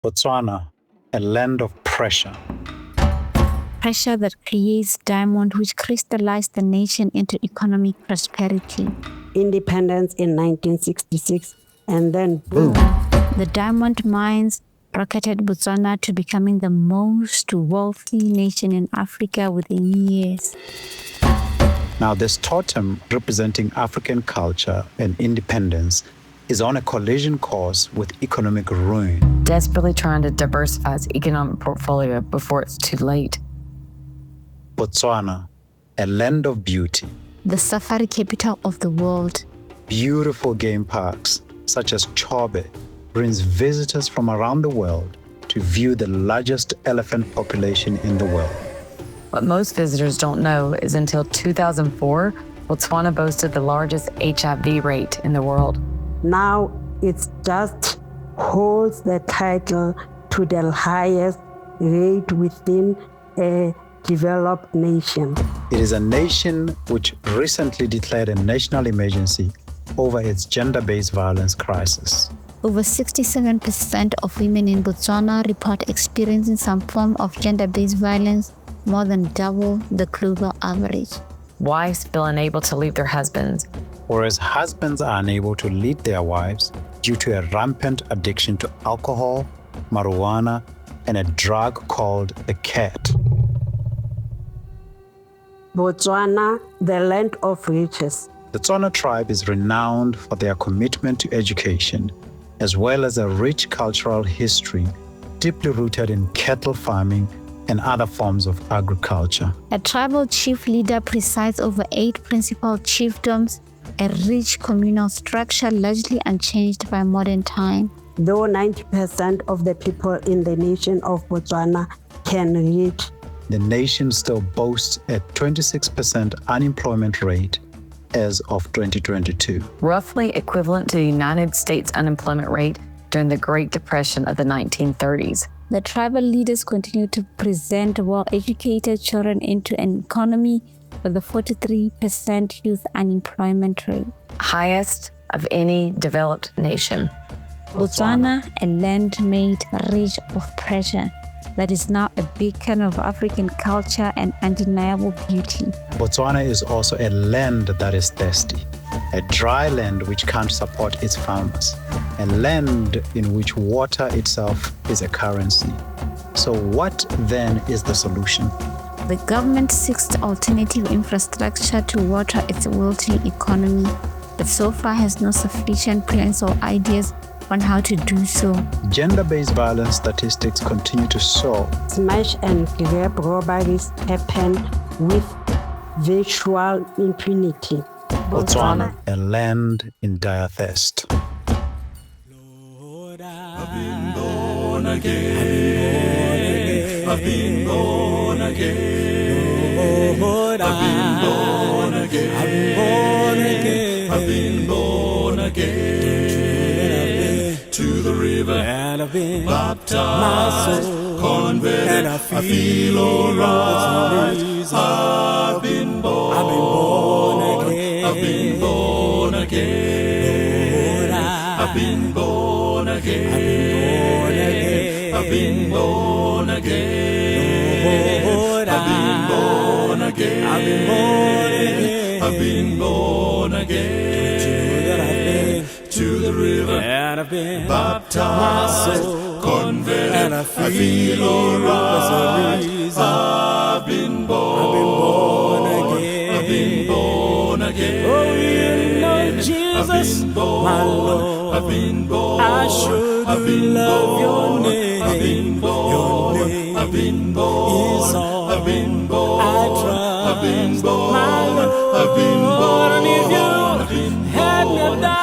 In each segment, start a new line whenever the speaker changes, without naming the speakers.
Botswana, a land of pressure.
Pressure that creates diamond, which crystallized the nation into economic prosperity.
Independence in 1966, and then boom.
The diamond mines rocketed Botswana to becoming the most wealthy nation in Africa within years.
Now, this totem representing African culture and independence is on a collision course with economic ruin.
Desperately trying to diversify its economic portfolio before it's too late.
Botswana, a land of beauty.
The safari capital of the world.
Beautiful game parks, such as Chobe, brings visitors from around the world to view the largest elephant population in the world.
What most visitors don't know is until 2004, Botswana boasted the largest HIV rate in the world.
Now it just holds the title to the highest rate within a developed nation.
It is a nation which recently declared a national emergency over its gender-based violence crisis.
Over 67% of women in Botswana report experiencing some form of gender-based violence, more than double the global average.
Wives feel unable to leave their husbands,
whereas husbands are unable to lead their wives due to a rampant addiction to alcohol, marijuana, and a drug called the cat.
Botswana, the land of riches.
The Tswana tribe is renowned for their commitment to education, as well as a rich cultural history deeply rooted in cattle farming and other forms of agriculture.
A tribal chief leader presides over 8 principal chiefdoms, a rich communal structure largely unchanged by modern time.
Though 90% of the people in the nation of Botswana can read,
the nation still boasts a 26% unemployment rate as of 2022.
Roughly equivalent to the United States unemployment rate during the Great Depression of the 1930s.
The tribal leaders continue to present well-educated children into an economy with a 43% youth unemployment rate.
Highest of any developed nation.
Botswana, a land made rich of pressure, that is now a beacon of African culture and undeniable beauty.
Botswana is also a land that is thirsty, a dry land which can't support its farmers, a land in which water itself is a currency. So what then is the solution?
The government seeks alternative infrastructure to water its wilting economy, but so far has no sufficient plans or ideas on how to do so.
Gender-based violence statistics continue to soar.
Smash and grab robberies happen with virtual impunity.
Botswana, a land in dire thirst.
Lord, I've been born again. I've been born again. Lord, I've been born again. I've been born again. I've been born again. To the river, and I've been baptized, converted, I feel alright. I've been born again. I've been born again. I've been born again. I've been born again. I've been born again. I've been born again. I've been born again. To the river, and I've been baptized, converted, and I feel alright. I've been born again. I've been born again. Oh, you know Jesus, my Lord. I've been born. I should love your name. I've been born. I've been born. I've been born. I trust. I've been born. My Lord. I've been born. And if you had me die,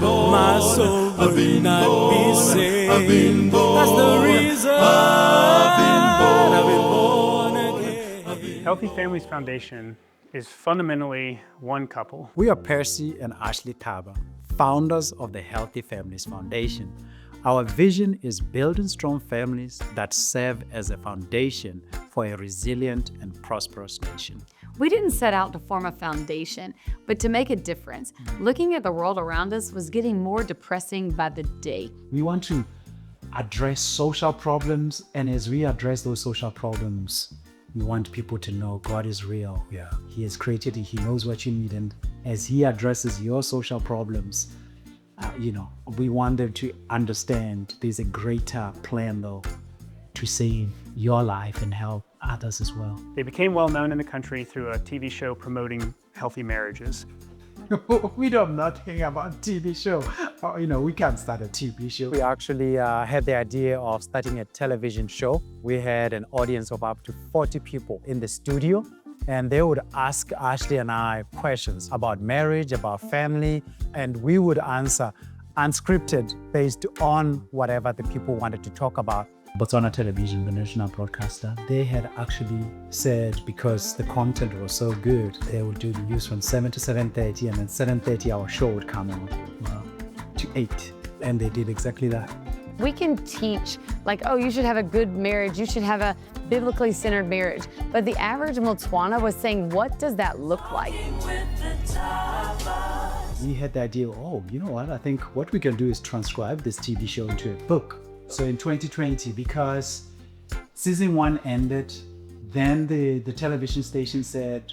my soul would not be saved. I've been born. That's the reason I've been born again.
Healthy Families Foundation is fundamentally one couple.
We are Percy and Ashley Taba, founders of the Healthy Families Foundation. Our vision is building strong families that serve as a foundation for a resilient and prosperous nation.
We didn't set out to form a foundation, but to make a difference. Looking at the world around us was getting more depressing by the day.
We want to address social problems. And as we address those social problems, we want people to know God is real. Yeah. He has created it. He knows what you need. And as He addresses your social problems, we want them to understand there's a greater plan, though, to save your life and help others as well.
They became well known in the country through a TV show promoting healthy marriages.
We know nothing about TV show. We can't start a TV show. We actually had the idea of starting a television show. We had an audience of up to 40 people in the studio, and they would ask Ashley and I questions about marriage, about family, and we would answer unscripted based on whatever the people wanted to talk about. Botswana Television, the national broadcaster, they had actually said because the content was so good, they would do the news from 7 to 7:30, and then 7:30 our show would come on to 8. And they did exactly that.
We can teach, you should have a good marriage, you should have a biblically centered marriage. But the average Motswana was saying, what does that look like?
We had the idea, you know what? I think what we can do is transcribe this TV show into a book. So in 2020, because season 1 ended, then the television station said,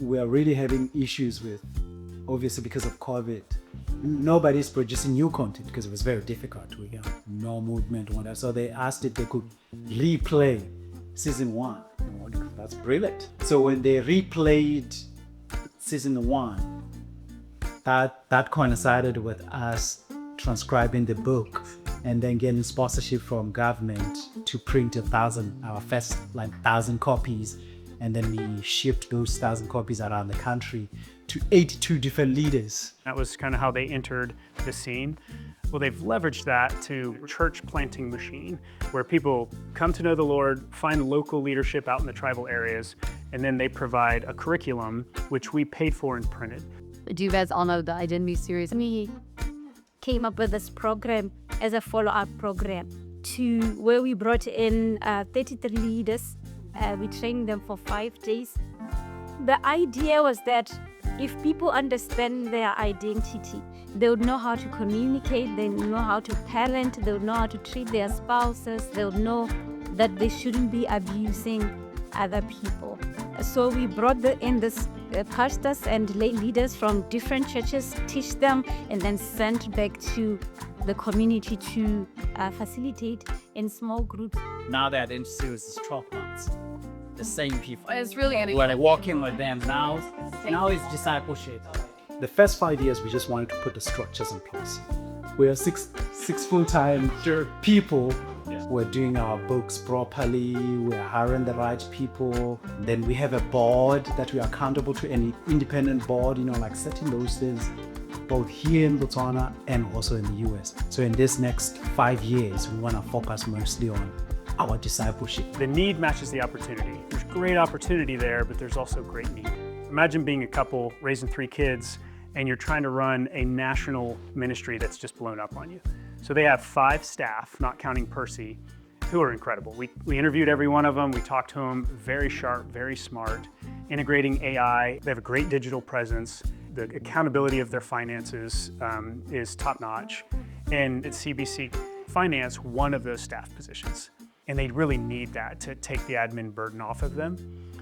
we are really having issues with, obviously because of COVID, nobody's producing new content because it was very difficult. We got no movement, whatever. So they asked if they could replay season 1. That's brilliant. So when they replayed season 1, that coincided with us transcribing the book and then getting sponsorship from government to print our first 1,000 copies. And then we shipped those 1,000 copies around the country to 82 different leaders.
That was kind of how they entered the scene. Well, they've leveraged that to church planting machine, where people come to know the Lord, find local leadership out in the tribal areas, and then they provide a curriculum, which we paid for and printed.
Do you guys all know the Identity series?
We came up with this program as a follow-up program to where we brought in 33 leaders. We trained them for 5 days. The idea was that if people understand their identity, they would know how to communicate, they would know how to parent, they would know how to treat their spouses, they would know that they shouldn't be abusing other people. So we brought in this pastors and lay leaders from different churches, teach them, and then sent back to the community to facilitate in small groups.
Now the Identity series is 12 months. The same people.
It's really
We're walking with them now. Now it's discipleship.
The first 5 years, we just wanted to put the structures in place. We are six full-time people. Yeah. We're doing our books properly. We're hiring the right people. Then we have a board that we are accountable to, an independent board, setting those things both here in Botswana and also in the US. So in this next 5 years, we want to focus mostly on our discipleship.
The need matches the opportunity. There's great opportunity there, but there's also great need. Imagine being a couple raising 3 kids and you're trying to run a national ministry that's just blown up on you. So they have 5 staff, not counting Percy, who are incredible. We interviewed every one of them. We talked to them, very sharp, very smart, integrating AI. They have a great digital presence. The accountability of their finances is top notch. And at CBC, finance one of those staff positions. And they really need that to take the admin burden off of them.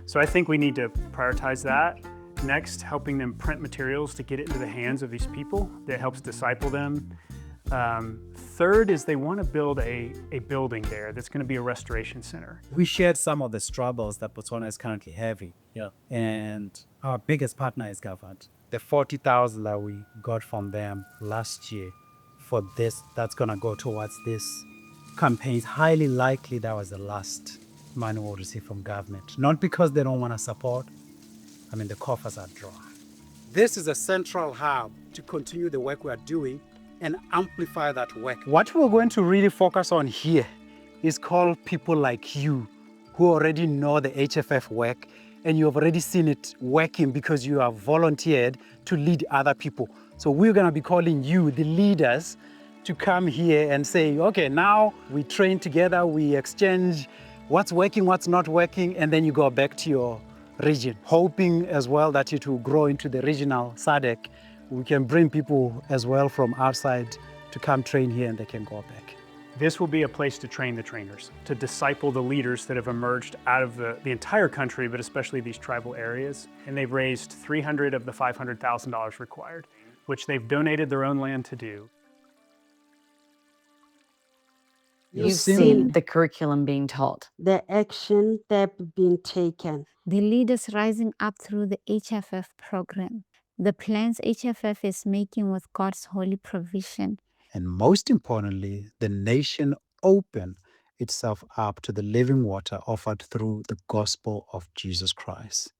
So I think we need to prioritize that. Next, helping them print materials to get it into the hands of these people that helps disciple them. Third is they want to build a building there that's going to be a restoration center.
We shared some of the struggles that Botswana is currently having. Yeah. And our biggest partner is government. The 40,000 that we got from them last year for this, that's going to go towards this campaign. Highly likely that was the last money we'll receive from government. Not because they don't want to support. The coffers are dry. This is a central hub to continue the work we are doing and amplify that work. What we're going to really focus on here is called people like you who already know the HFF work and you've already seen it working because you have volunteered to lead other people. So we're going to be calling you, the leaders, to come here and say, okay, now we train together, we exchange what's working, what's not working, and then you go back to your region, hoping as well that it will grow into the regional SADC. We can bring people as well from outside to come train here and they can go back.
This will be a place to train the trainers, to disciple the leaders that have emerged out of the entire country, but especially these tribal areas. And they've raised $300 of the $500,000 required, which they've donated their own land to do.
You've seen the curriculum being taught.
The action step being taken.
The leaders rising up through the HFF program. The plans HFF is making with God's holy provision.
And most importantly, the nation open itself up to the living water offered through the gospel of Jesus Christ.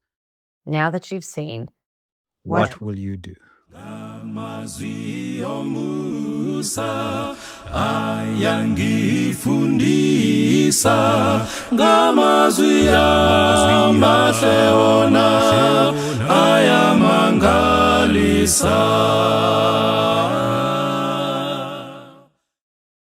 Now that you've seen,
What will you do?
Amazwi omusa ayangifundisa ngamazwi amahle wona ayamangalisa.